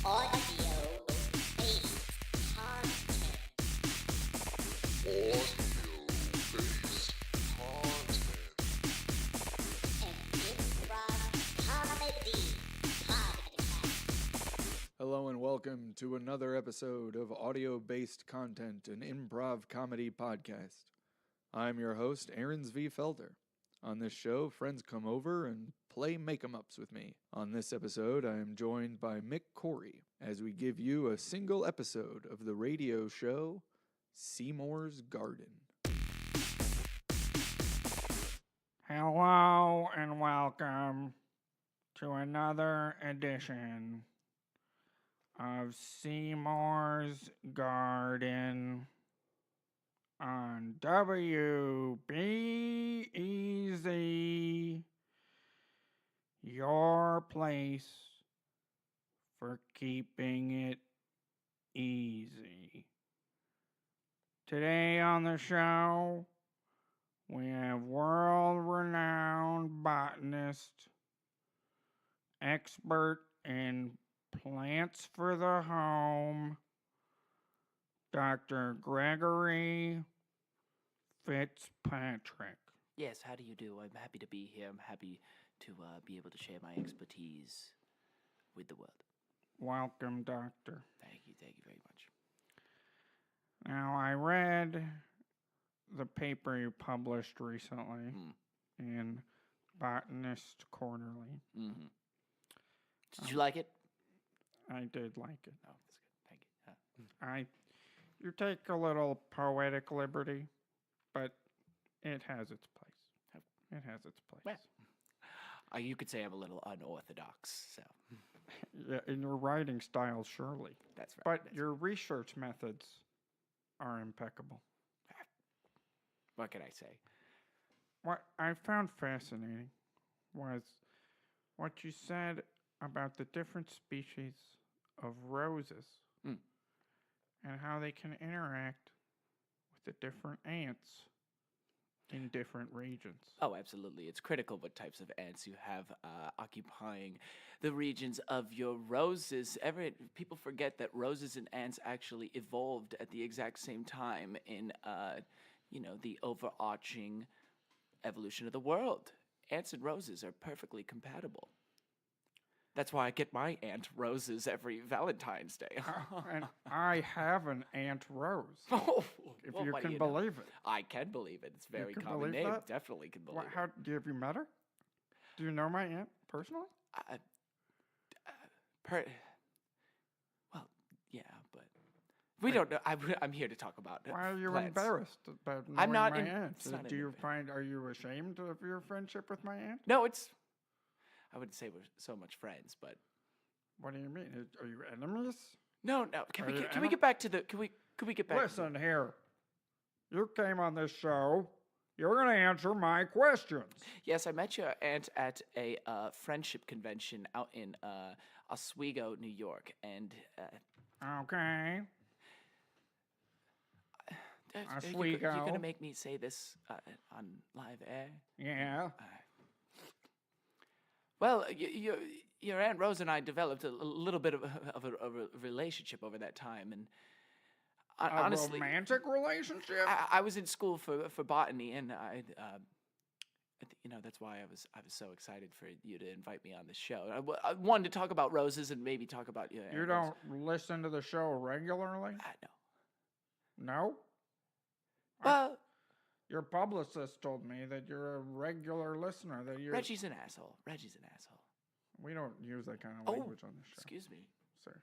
Audio-based content. Audio-based content. An improv comedy podcast. Hello and welcome to another episode of Audio-Based Content, an improv comedy podcast. I'm your host, Aarons V. Felder. On this show, friends come over and play make-em-ups with me. On this episode, I am joined by Mick Khoury as we give you a single episode of the radio show, Seymor's Garden. Hello and welcome to another edition of Seymor's Garden on WBEZ, your place for keeping it easy. Today on the show, we have world-renowned botanist, expert in plants for the home, Dr. Gregory Fitzpatrick. Yes, how do you do? I'm happy to be here. I'm happy to be able to share my expertise with the world. Welcome, Doctor. Thank you very much. Now, I read the paper you published recently in Botanist Quarterly. Mm-hmm. Did you like it? I did like it. Oh, that's good. Thank you. You take a little poetic liberty, but it has its place. It has its place. Well, you could say I'm a little unorthodox, so. Yeah, in your writing style, surely. That's right. But that's your research methods are impeccable. right. What can I say? What I found fascinating was what you said about the different species of roses and how they can interact with the different ants in different regions. Oh, absolutely. It's critical what types of ants you have occupying the regions of your roses. People forget that roses and ants actually evolved at the exact same time in, the overarching evolution of the world. Ants and roses are perfectly compatible. That's why I get my ant roses every Valentine's Day. And I have an ant rose, if Well, you what do can know? believe it. I can believe it. It's a very can common believe name. that? Definitely can believe Have you met her? Do you know my aunt personally? it. Well, yeah, but we don't know. I'm here to talk about Why are you plants. embarrassed about knowing I'm not my in- aunt? it's not Do you an are you ashamed of your friendship with my aunt? No, I wouldn't say we're so much friends, but What do you mean? Are you enemies? no. Can Are you we get back to the? Can we get back? Listen here. You came on this show. You're going to answer my questions. Yes, I met your aunt at a friendship convention out in Oswego, New York, and Okay. You're Oswego. gonna make me say this on live air? Yeah. Well, your Aunt Rose and I developed a little bit of a relationship over that time, and honestly, A romantic relationship? I was in school for botany, and that's why I was so excited for you to invite me on the show. I wanted to talk about roses and maybe talk about your Aunt You Rose. don't listen to the show regularly? No. No? Well, Your publicist told me that you're a regular listener. That you're. Reggie's an asshole. We don't use that kind of language on the show, Excuse me. sir.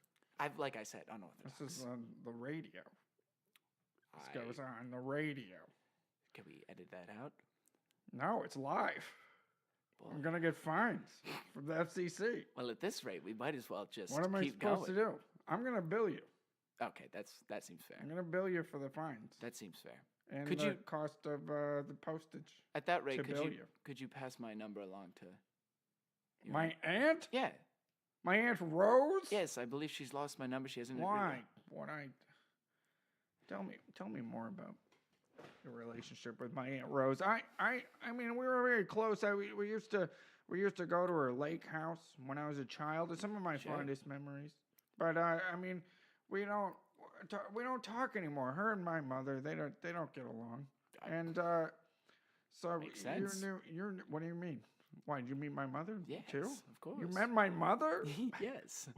Like I said, unorthodox. This is on the radio. This goes on the radio. Can we edit that out? No, it's live. Boy. I'm gonna get fines from the FCC. Well, at this rate, we might as well just What am I keep supposed going. to do? I'm gonna bill you. Okay, that seems fair. I'm gonna bill you for the fines That seems fair. and could the you, cost of the postage. at that rate, to could bill you, you. could you pass my number along to? your My aunt? Yeah. My Aunt Rose? Yes, I believe she's lost my number. She hasn't. Why? Tell me more about your relationship with my Aunt Rose. I mean, we were very close. We used to go to her lake house when I was a child. It's some of my Sure. fondest memories. But I mean, we don't we don't talk anymore. Her and my mother, they don't get along. And so Makes sense. you're what do you mean? Why did you meet my mother Yes, too? of course. You met my mother? Yes.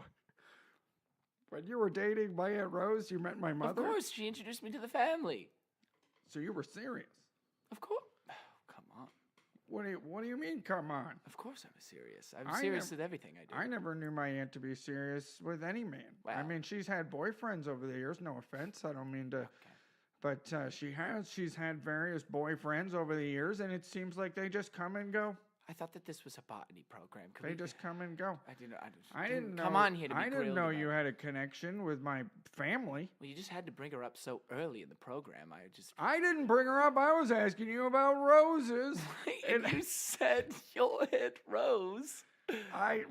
When you were dating my Aunt Rose, you met my mother? Of course, she introduced me to the family. So you were serious? Of course. Oh, come on. What do you mean? Come on! Of course I'm serious. I'm I serious nev- with everything I do. I never knew my aunt to be serious with any man. I Well. mean, she's had boyfriends over the years. No offense, I don't mean to, Okay. but she's had various boyfriends over the years, and it seems like they just come and go. I thought that this was a botany program. Could They we- just come and go. I didn't know. know. Come on here to be I didn't grilled know about you it. had a connection with my family. Well, you just had to bring her up so early in the program. I didn't bring her up. I was asking you about roses. and you said your Aunt Rose. I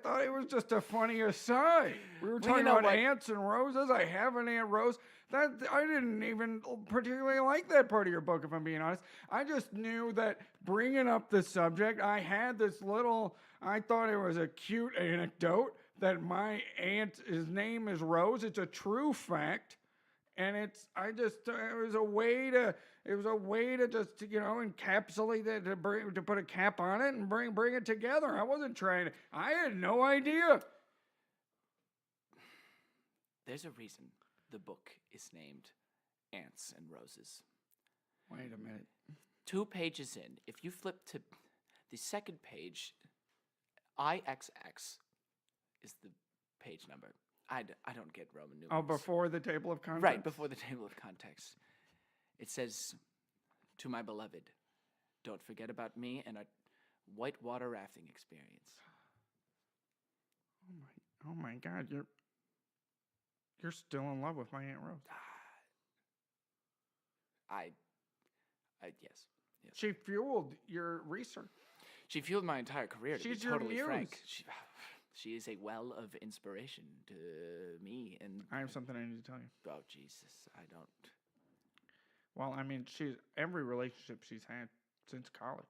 thought it was just a funny aside. We were Well, you talking know about what? aunts and roses. I have an Aunt Rose. That I didn't even particularly like that part of your book, if I'm being honest. I just knew that bringing up the subject, I had this little. I thought it was a cute anecdote that my aunt, his name is Rose. It's a true fact, and it was a way to just encapsulate that, to put a cap on it and bring it together. I wasn't trying to. I had no idea. There's a reason the book is named Ants and Roses. Wait a minute. 2 pages in, if you flip to the second page, IXX is the page number. I don't get Roman numerals. Oh, before the table of contents? Right, before the table of context. It says, "To my beloved, don't forget about me and our whitewater rafting experience." Oh my God, you're still in love with my Aunt Rose. Yes. She fueled your research. She fueled my entire career, to She's be your totally frank. muse. She is a well of inspiration to me. And I have something I need to tell you. oh, Jesus, I don't. Well, I mean, every relationship she's had since college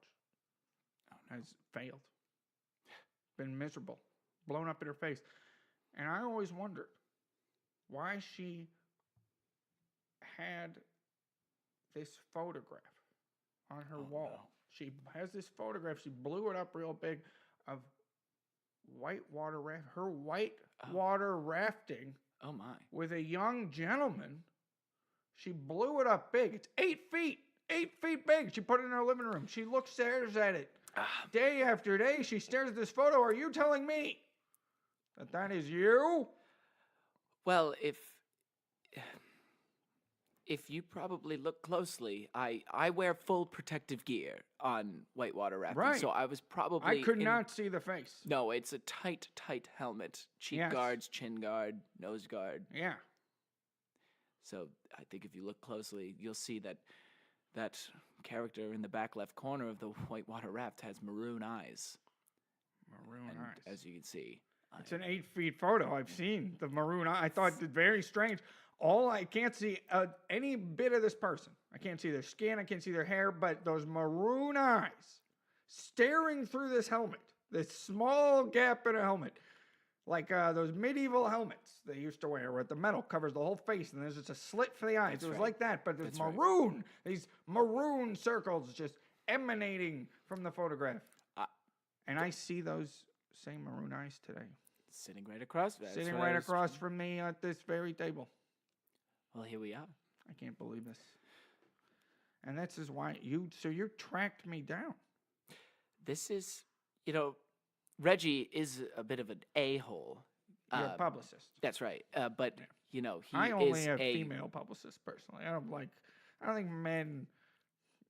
has failed, been miserable, blown up in her face. And I always wondered why she had this photograph on her wall. no. She has this photograph. She blew it up real big of whitewater rafting Oh, my. with a young gentleman. She blew it up big. It's 8 feet big. She put it in her living room. She stares at it day after day. She stares at this photo. Are you telling me that is you? Well, if you probably look closely, I wear full protective gear on whitewater rafting. Right. So I was probably. I could not see the face. No, it's a tight helmet. Cheek Yes. guards, chin guard, nose guard. Yeah. So I think if you look closely, you'll see that character in the back left corner of the whitewater raft has maroon eyes. Maroon And eyes. as you can see, It's an 8 feet photo. I've seen the maroon eye. I thought it very strange. I can't see any bit of this person. I can't see their skin. I can't see their hair. But those maroon eyes staring through this helmet, this small gap in a helmet, like those medieval helmets they used to wear, where the metal covers the whole face and there's just a slit for the eyes. It was right. like that, but it's That's right. maroon. These maroon circles just emanating from the photograph. And I see those same maroon eyes today. sitting right across. That's Sitting what I right was- across from me at this very table. Well, here we are. I can't believe this. And this is why you tracked me down. This is, Reggie is a bit of an a-hole. You're a publicist. That's right. But he I is only have a female publicists personally. I don't think men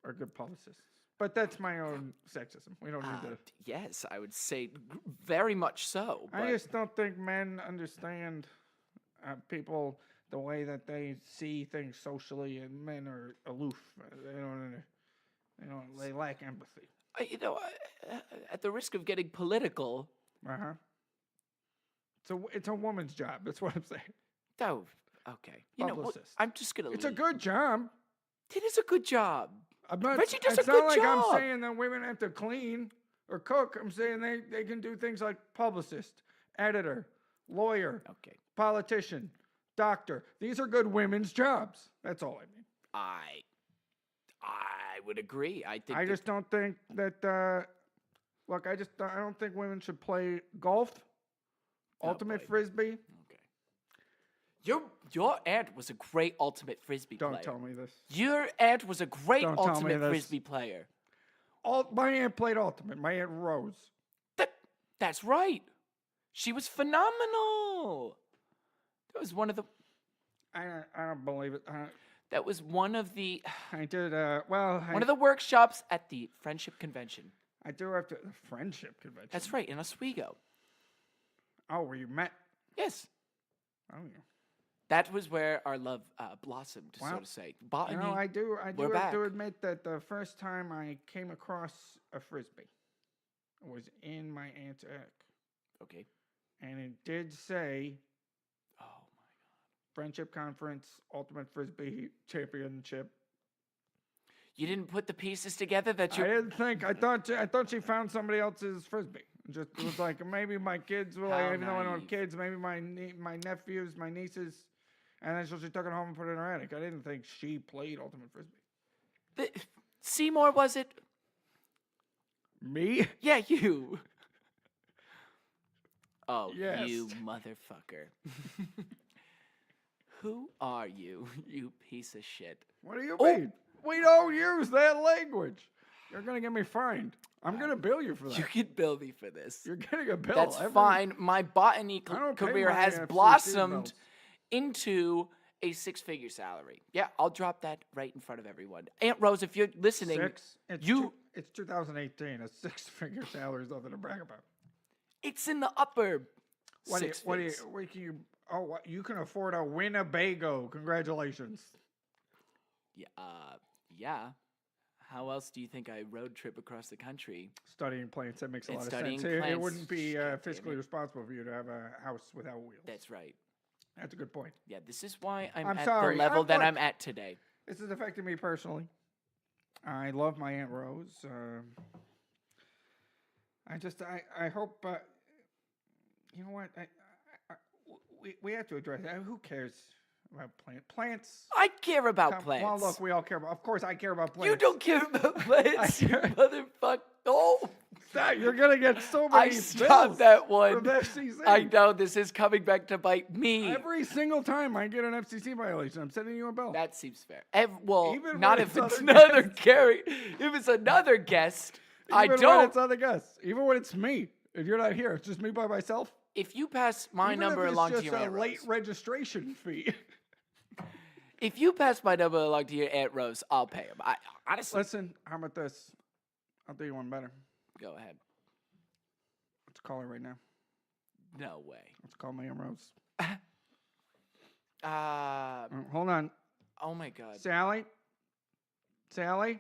are good publicists. But that's my own sexism. We don't need to. Yes, I would say very much so. I but- just don't think men understand people the way that they see things socially, and men are aloof. They lack empathy. At the risk of getting political. It's a woman's job. That's what I'm saying. Oh, okay. You know what? Publicist. I'm just gonna. It's a leave. good job. It is a good job. I'm not, Reggie does it's a not good like job. I'm saying that women have to clean or cook. I'm saying they can do things like publicist, editor, lawyer, Okay. politician, doctor. These are good women's jobs. That's all I mean. I would agree. I think I just don't think that. Look, I don't think women should play golf, ultimate boy. frisbee. okay. Your aunt was a great ultimate frisbee player. Don't tell me this. Your aunt was a great Don't tell me ultimate this. frisbee player. My aunt played ultimate. My aunt Rose. That's right. She was phenomenal. That was one of the. I don't believe it. That was one of the. I did. One of the workshops at the Friendship Convention. I do have to the friendship convention. That's right, in Oswego. Oh, where you met? Yes. Oh, yeah. That was where our love blossomed, so Well, to say. Botany. I do we're have to back. admit that the first time I came across a frisbee was in my aunt's attic, Okay. and it did say Oh my God. Friendship Conference Ultimate Frisbee Championship. You didn't put the pieces together that you. I didn't think. I thought she found somebody else's frisbee. It was like maybe my kids were like, How even though I don't have naive. kids, maybe my nephews, my nieces, and then so she took it home and put it in her attic. I didn't think she played ultimate frisbee. Seymor, was it? Me? Yeah, you. Oh, Yes. you motherfucker. Who are you, you piece of shit? What do you Oh. mean? We don't use that language. You're gonna get me fined. I'm gonna bill you for that. You can bill me for this. You're getting a bill. That's fine. My botany I don't pay career my has FCC blossomed bills. into a six-figure salary. Yeah, I'll drop that right in front of everyone. Aunt Rose, if you're listening, It's 2018. A six-figure salary is nothing to brag about. it's in the upper What six can you? Oh, what, you can afford a Winnebago. Congratulations. Yeah. How else do you think I road trip across the country? Studying plants. That makes a And lot of studying sense. It plants, wouldn't be God damn fiscally it. responsible for you to have a house without wheels. That's right. That's a good point. Yeah, this is why I'm I'm at sorry. the level that look, I'm at today. This has affected me personally. I love my Aunt Rose. I hope. You know what? We have to address that. Who cares about plants? I care about plants. Well, look, we all care about. Of course, I care about plants. You don't care about plants, you motherfucker. Oh, Stop, you're gonna get so many I bills stopped that one. from FCC. I know this is coming back to bite me. Every single time I get an FCC violation, I'm sending you a bill. That seems fair. Well, Even not when if it's it's other another Gary. If it's another guest, I Even when don't. it's other guests. Even when it's me. If you're not here, it's just me by myself. If you pass my Even number if it's along to just your a Aunt late Rose, registration fee. if you pass my number along to your Aunt Rose, I'll pay him. I honestly Listen, how about this? I'll do you one better. go ahead. Let's call her right now. No way. Let's call my Aunt Rose. Hold on. Oh my God. Sally? Sally?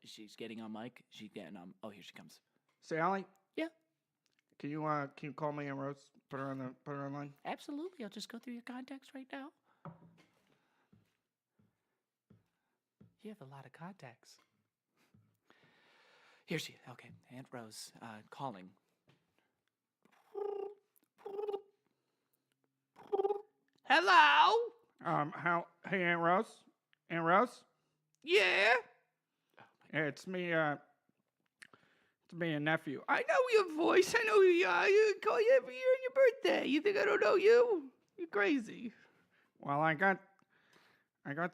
She's getting on mic. She's getting on. Oh, here she comes. Sally? Yeah. Can you call my Aunt Rose? Put her on line. Absolutely. I'll just go through your contacts right now. You have a lot of contacts. Here she is. Okay, Aunt Rose calling. Hello? Hey, Aunt Rose? Aunt Rose? Yeah? It's me, and nephew. I know your voice. I know who you are. You call you every year on your birthday. You think I don't know you? You're crazy. Well, I got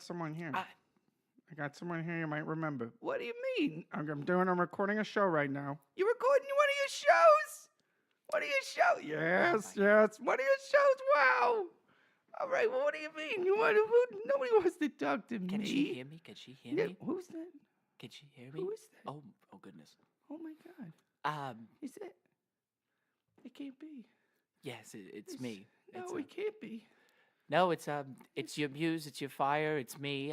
someone here. I- I got someone here you might remember. What do you mean? I'm recording a show right now. You're recording one of your shows? One of your shows? Yes. One of your shows? Wow. All right. Well, what do you mean? Nobody wants to talk to Can me. she hear me? Can she hear Yeah, me? who's that? Can she hear me? Who is that? Oh goodness. Oh my God. Is that? It can't be. Yes, it's me. No, It's, it can't be. no, it's your muse, it's your fire, it's me.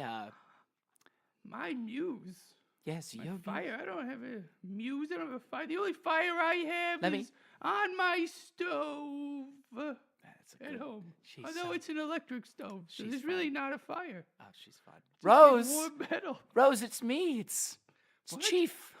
My muse. Yes, My your muse. fire. I don't have a muse. I don't have a fire. The only fire I have Let me- is on my stove That's a at good- home. She's Although so- it's an electric stove, so She's there's really fine. not a fire. Oh, she's fun. It's Rose, warm metal. Rose, it's me. It's What? Chief.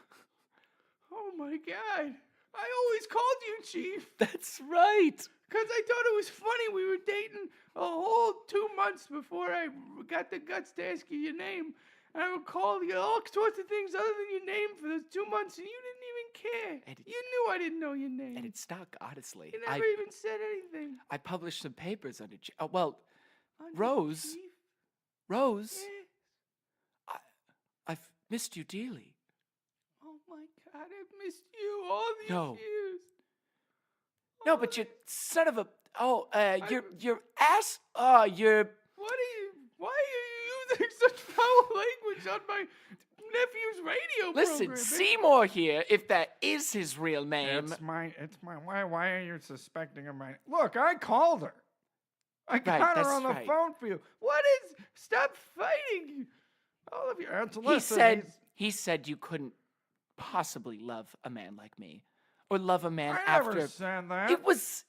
Oh my God. I always called you Chief. That's right. Because I thought it was funny. We were dating a whole 2 months before I got the guts to ask you your name. And I would call you all sorts of things other than your name for those 2 months, and you didn't even care. And You knew I didn't know your name. And it stuck, honestly. You never even said anything. I published some papers on it. Well, Under Rose. Chief? Rose, Yes. I've missed you dearly. Oh my God, I've missed you all these No. years. No, Oh, but you son of a. Your ass. You're. Why are you using such foul language on my nephew's radio Listen, program? Seymor here, if that is his real name. It's my. Why are you suspecting of my? Look, I called her. I got her that's on the right. phone for you. Stop fighting. All of you. He said you couldn't possibly love a man like me, or love a man I after. never said that.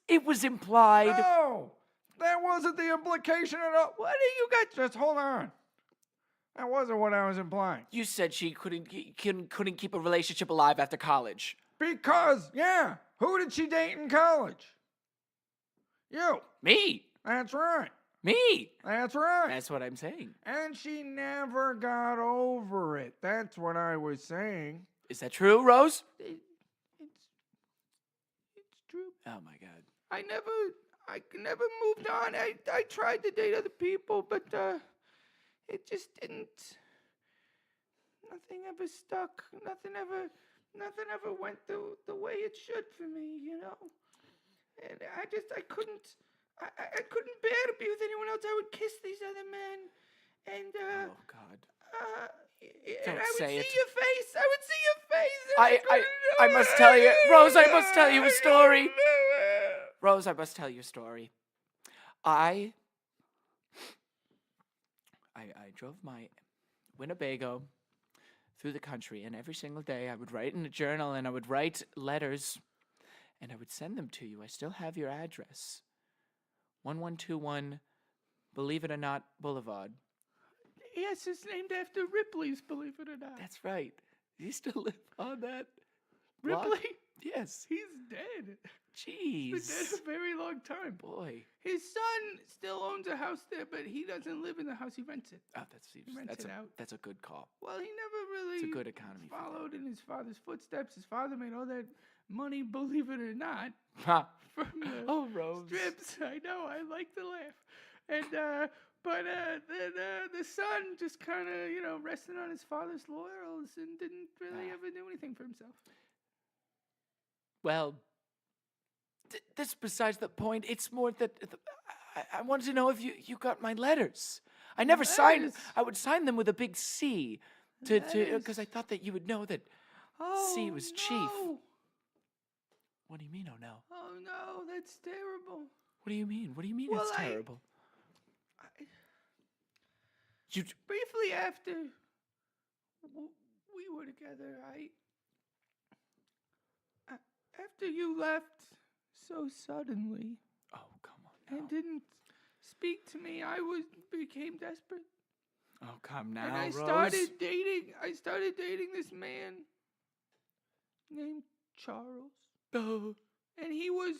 It was implied. No, that wasn't the implication at all. What do you got? Just hold on. That wasn't what I was implying. You said she couldn't keep a relationship alive after college. Because, yeah, who did she date in college? You. Me. That's right. Me. That's right. That's what I'm saying. And she never got over it. That's what I was saying. Is that true, Rose? It's true. Oh my God. I never moved on. I tried to date other people, but it just didn't. Nothing ever stuck. Nothing ever went the way it should for me, you know. And I couldn't bear to be with anyone else. I would kiss these other men, and Oh God. and I would say see it. your face. I would see your face. And I must tell you, Rose, I must tell you a story. Rose, I must tell you a story. I drove my Winnebago through the country, and every single day I would write in a journal, and I would write letters, and I would send them to you. I still have your address. 1121 Believe It or Not Boulevard. Yes, it's named after Ripley's, believe it or not. That's right. Do you still live on that block? Ripley? Yes. He's dead. Jeez. He's been dead a very long time. Boy. His son still owns a house there, but he doesn't live in the house. He rents it. Oh, Rents it out. that's a good call. Well, he never really It's a good economy. followed in his father's footsteps. His father made all that money, believe it or not, Ha. from the Oh, Rose. strips. I know. I like to laugh. And but the son just kind of rested on his father's laurels and didn't really ever do anything for himself. Well, this besides the point. It's more that I wanted to know if you got my letters. I never signed. Letters? I would sign them with a big C, because Letters? I thought that you would know that. Oh, C was chief. no. What do you mean? Oh no. Oh no, that's terrible. What do you mean? What do you mean? Well, it's I- terrible. Briefly after we were together, after you left so suddenly Oh come on. and didn't speak to me, I became desperate. Oh come now, And I Rose. started dating this man named Charles. Oh, And he was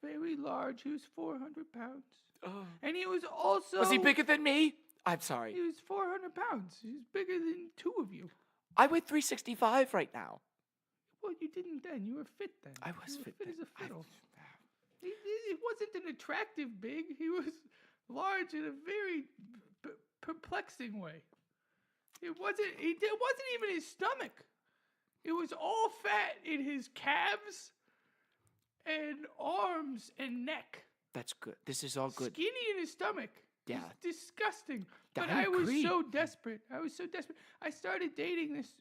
very large. He was 400 pounds. oh. And he was also... Was he bigger than me? I'm sorry. He was 400 pounds. He's bigger than two of you. I weigh 365 right now. Well, you didn't then. You were fit then. I was You were fit fit then. as a fiddle. He wasn't an attractive big. He was large in a very perplexing way. It wasn't even his stomach. It was all fat in his calves and arms and neck. That's good. This is all good. Skinny in his stomach. Yeah. It was disgusting. But I I was agree. so desperate. I started dating this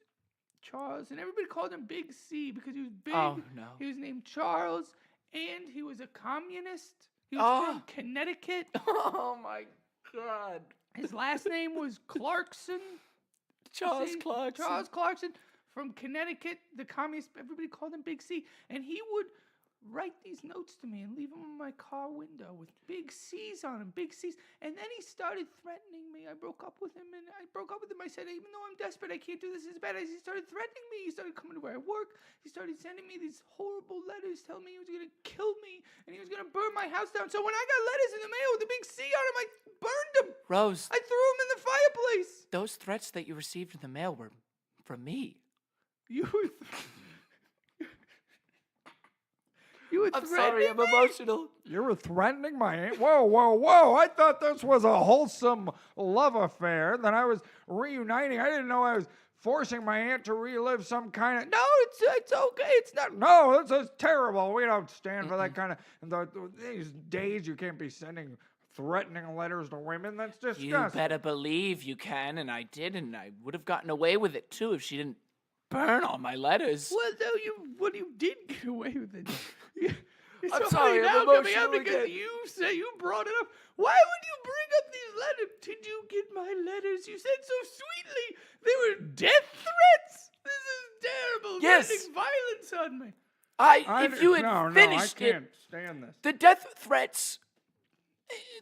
Charles, and everybody called him Big C because he was big. Oh, no. He was named Charles, and he was a communist. He was Oh. from Connecticut. Oh my God. His last name was Clarkson. Charles See? Clarkson. Charles Clarkson from Connecticut, the communist. Everybody called him Big C, and he would write these notes to me and leave them on my car window with big C's on them, big C's. And then he started threatening me. I broke up with him, and I said, even though I'm desperate, I can't do this as bad as he started threatening me. He started coming to where I work. He started sending me these horrible letters telling me he was going to kill me and he was going to burn my house down. So when I got letters in the mail with a big C on them, I burned them. Rose, I threw them in the fireplace. those threats that you received in the mail were from me. You were you were I'm sorry, I'm emotional. You were threatening my aunt? Whoa. I thought this was a wholesome love affair that I was reuniting. I didn't know I was forcing my aunt to relive some kind of... No, it's okay. It's not... No, this is terrible. We don't stand for that kind of... These days, you can't be sending threatening letters to women. That's disgusting. You better believe you can, and I did, and I would have gotten away with it, too, if she didn't burn all my letters. Well, no, you did get away with it. It's I'm only sorry, I'm now coming out emotional because again. you say you brought it up. Why would you bring up these letters? Did you get my letters? You said so sweetly they were death threats. This is terrible. Yes. Threatening violence on me. If you had finished I can't stand this. the death threats,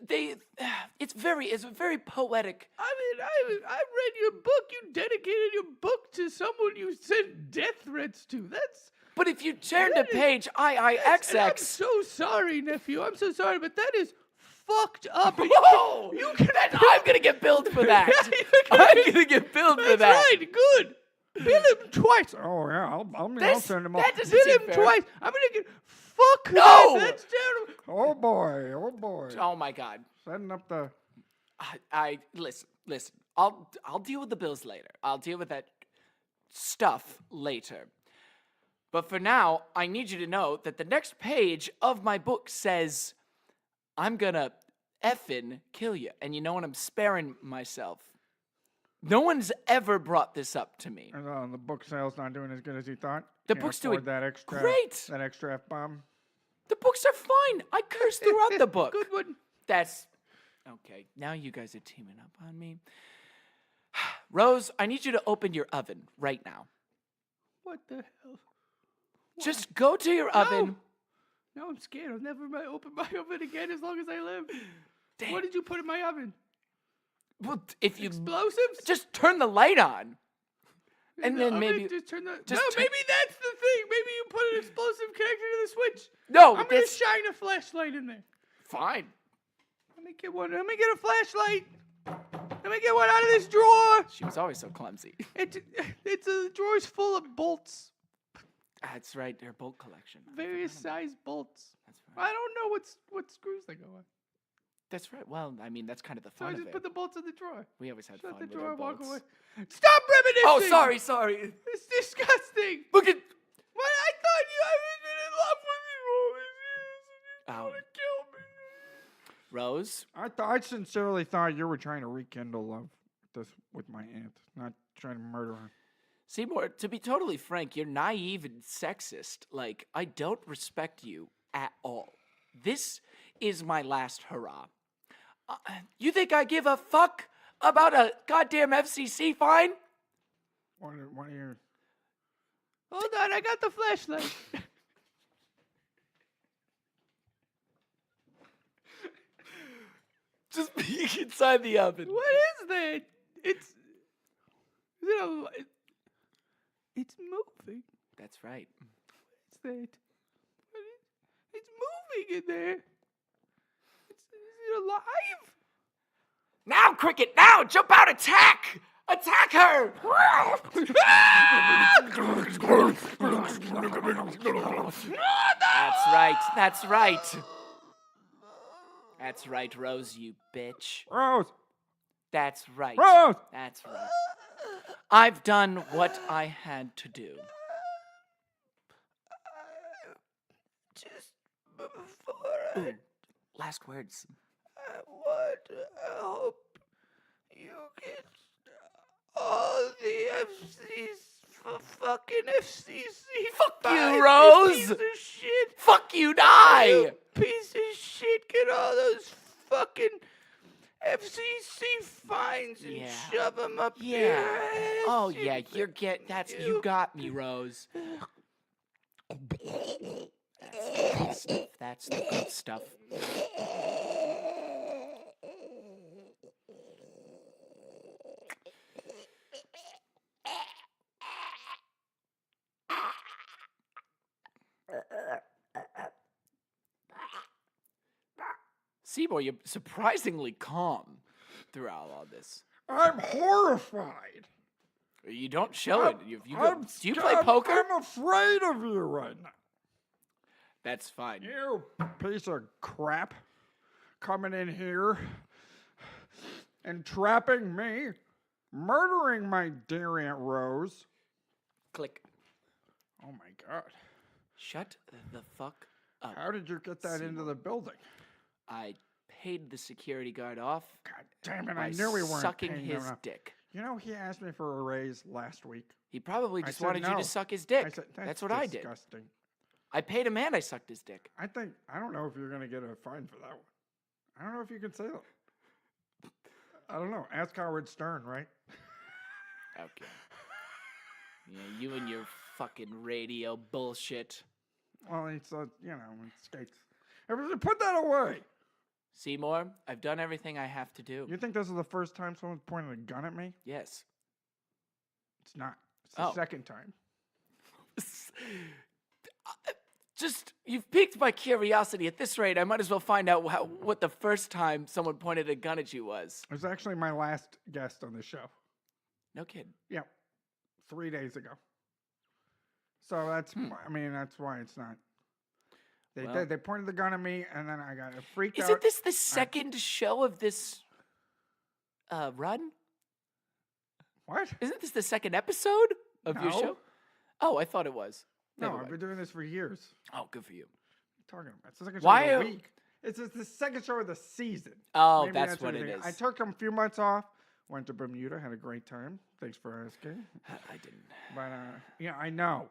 it's a very poetic. I read your book. You dedicated your book to someone you sent death threats to. But if you turn to page And I'm IIXX, so sorry, nephew. I'm so sorry, but that is fucked up. And whoa, can I'm gonna get billed for that. I'm gonna get billed for That's that. right. Good. Bill him twice. Oh, yeah, I'll This- send him that up. doesn't Bill seem him fair. twice. I'm gonna get. Fuck No! that. That's terrible. Oh, boy. Oh my God. Setting up the... I listen. I'll deal with the bills later. I'll deal with that stuff later. But for now, I need you to know that the next page of my book says, I'm gonna effing kill you. And you know what? I'm sparing myself. No one's ever brought this up to me. The book sale's not doing as good as he thought. The Can't book's afford doing that extra, great. That extra F-bomb. The books are fine. I curse throughout the book. Good one. That's okay. Now you guys are teaming up on me. Rose, I need you to open your oven right now. What the hell? Just go to your oven. No, I'm scared. I'll never open my oven again as long as I live. Damn. What did you put in my oven? Well, if you Explosives? just turn the light on, and No, then I'm maybe gonna just turn the. just no, turn- maybe that's the thing. Maybe you put an explosive connector to the switch. no. I'm gonna That's shine a flashlight in there. fine. Let me get one. Let me get a flashlight. Let me get one out of this drawer. She was always so clumsy. It's a drawer's full of bolts, That's right. Her bolt collection. various size bolts. That's right. I don't know what screws they go on. That's right. Well, I mean, that's kind of the So I fun of just it. put the bolts in the drawer. We always had Shut fun the with drawer, our walk bolts. away. Stop reminiscing. Oh, sorry. It's disgusting. Look at. What? I thought you haven't been in love with me all these years, and you Ow. want to kill me. Rose, I sincerely thought you were trying to rekindle love with my aunt, not trying to murder her. Seymor, to be totally frank, you're naive and sexist. Like, I don't respect you at all. This is my last hurrah. You think I give a fuck about a goddamn FCC fine? What are you... Hold on, I got the flashlight. Just peek inside the oven. What is that? It's moving. That's right. What's that? It's moving in there. Is it alive? Now, Cricket, now! Jump out, attack! Attack her! That's right. That's right, Rose, you bitch. Rose! That's right. Rose! That's right. I've done what I had to do. Just before Ooh, last words. I hope you get all the fucking FCC. Fuck fines, you, Rose! Piece of shit. Fuck you, die! You piece of shit. Get all those fucking FCC fines and Yeah. shove them up your Yeah. ass. Oh yeah, you got me, Rose. That's the good stuff. Seymor, you're surprisingly calm throughout all this. I'm horrified. You don't show it. Do you play I'm- poker? I'm afraid of you right now. That's fine. You piece of crap coming in here and trapping me, murdering my dear Aunt Rose. Click. Oh my God. Shut the fuck up. How did you get that into the building? I paid the security guard off God damn it, by I knew we weren't sucking paying his him enough. dick. You know, he asked me for a raise last week. He probably I just said wanted you no. to suck his dick. I said, That's what I did. disgusting. I paid him and I sucked his dick. I don't know if you're going to get a fine for that one. I don't know if you can say that. I don't know. Ask Howard Stern, right? Okay. Yeah, you and your fucking radio bullshit. Well, it's, it skates. Put that away. Seymor, I've done everything I have to do. You think this is the first time someone's pointed a gun at me? Yes. It's not. It's the Oh. second time. Just, you've piqued my curiosity. At this rate, I might as well find out what the first time someone pointed a gun at you was. It was actually my last guest on the show. No kidding. Yeah. 3 days ago. So that's, that's why it's not. They Well- did. They pointed the gun at me, and then I got freaked out. Isn't this the second show of this run? What? Isn't this the second episode of your No. show? Oh, I thought it was. No, Never I've mind. been doing this for years. Oh, good for you. What are you talking about? It's the second show Why of are- the week. It's the second show of the season. Oh, Maybe that's what it everything. is. I took a few months off. Went to Bermuda. Had a great time. Thanks for asking. I didn't. But, I know.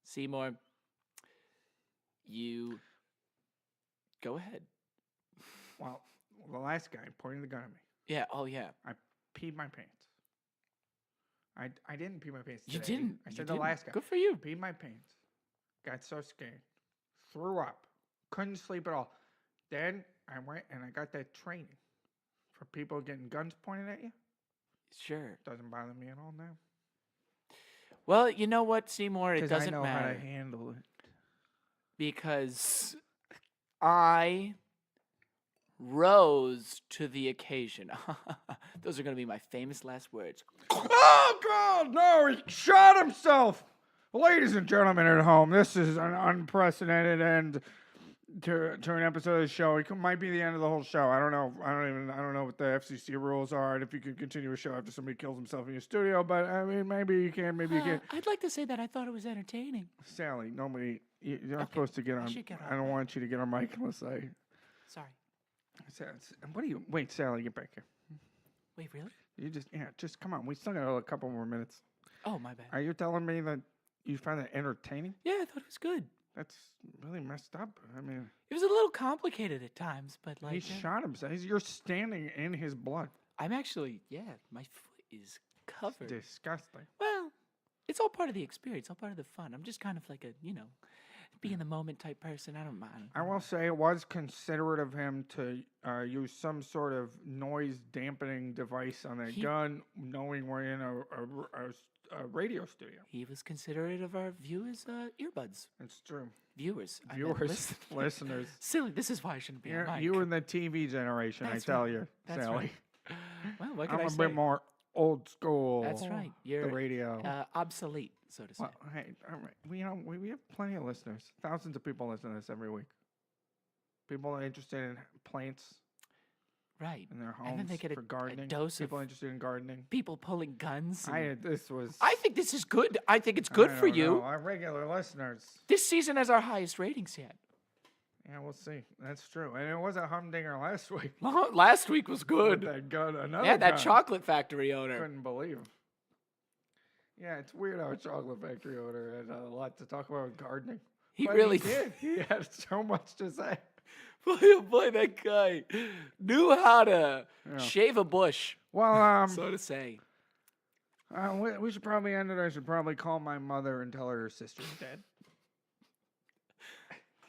Seymor, you go ahead. Well, the last guy pointed the gun at me. Yeah, oh yeah. I peed my pants. I didn't pee my pants You today. didn't. I You said the didn't. last guy. Good for you. Peed my pants. Got so scared. Threw up. Couldn't sleep at all. Then I went and I got that training for people getting guns pointed at you. Sure. Doesn't bother me at all now. Well, you know what, Seymor? It 'Cause doesn't I know matter. how to handle it. Because I rose to the occasion. Those are going to be my famous last words. Oh, God, no, he shot himself. Ladies and gentlemen at home, this is an unprecedented end to an episode of the show. It might be the end of the whole show. I don't know. I don't know what the FCC rules are and if you can continue a show after somebody kills himself in your studio, but I mean, maybe you can, maybe you can't. I'd like to say that I thought it was entertaining. Sally, you're not supposed to get on. should get I don't on. want you to get on mic unless I. Sorry. Wait, Sally, get back here. Wait, really? Just come on. We still got a couple more minutes. Oh, my bad. Are you telling me that you found it entertaining? Yeah, I thought it was good. That's really messed up. I mean, It was a little complicated at times, but like he shot himself. You're standing in his blood. I'm actually, my foot is covered. Disgusting. Well, it's all part of the experience, all part of the fun. I'm just kind of like a, be in the moment type person. I don't mind. I will say it was considerate of him to use some sort of noise dampening device on that gun, knowing we're in a radio studio. He was considerate of our viewers' earbuds. It's true. Viewers. I meant Viewers, listen- listeners. Silly. This is why I shouldn't be on mic. You in the TV generation, That's I tell right. you, That's Sally. right. Well, what can I'm I a say? bit more old school. That's right. The You're radio. obsolete, so to say. Well, hey, all right. We have plenty of listeners. Thousands of people listen to this every week. People are interested in plants right. in their homes And then they get for gardening. a dose People of interested in gardening. people pulling guns. and- I I think this is good. I think it's good for don't you. know. Our regular listeners. This season has our highest ratings yet. Yeah, we'll see. That's true. And it was a humdinger last week. Last week was With good. that gun, another Yeah, that gun. chocolate factory owner. Couldn't believe. Yeah, it's weird how a chocolate factory owner had a lot to talk about with gardening. He But really he did. He had so much to say. Boy, oh boy, that guy knew how to Yeah. shave a bush, Well, so to say. we should probably end it. I should probably call my mother and tell her sister's dead.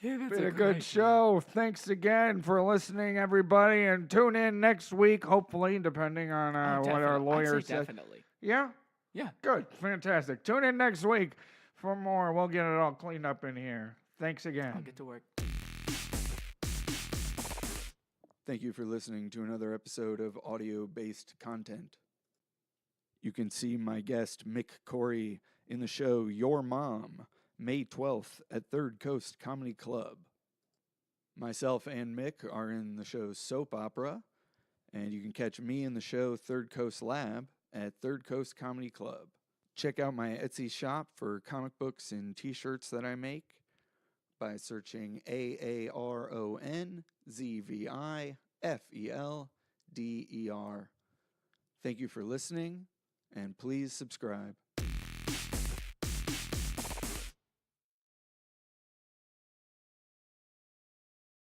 Yeah, Been a good show. Thanks again for listening, everybody, and tune in next week, hopefully, depending on what our lawyer says. Definitely. Yeah? Yeah. Good. Fantastic. Tune in next week for more. We'll get it all cleaned up in here. Thanks again. I'll get to work. Thank you for listening to another episode of audio-based content. You can see my guest, Mick Khoury, in the show Your Mom, May 12th at Third Coast Comedy Club. Myself and Mick are in the show Soap Opera, and you can catch me in the show Third Coast Lab at Third Coast Comedy Club. Check out my Etsy shop for comic books and t-shirts that I make by searching AARONZVIFELDER. Thank you for listening, and please subscribe.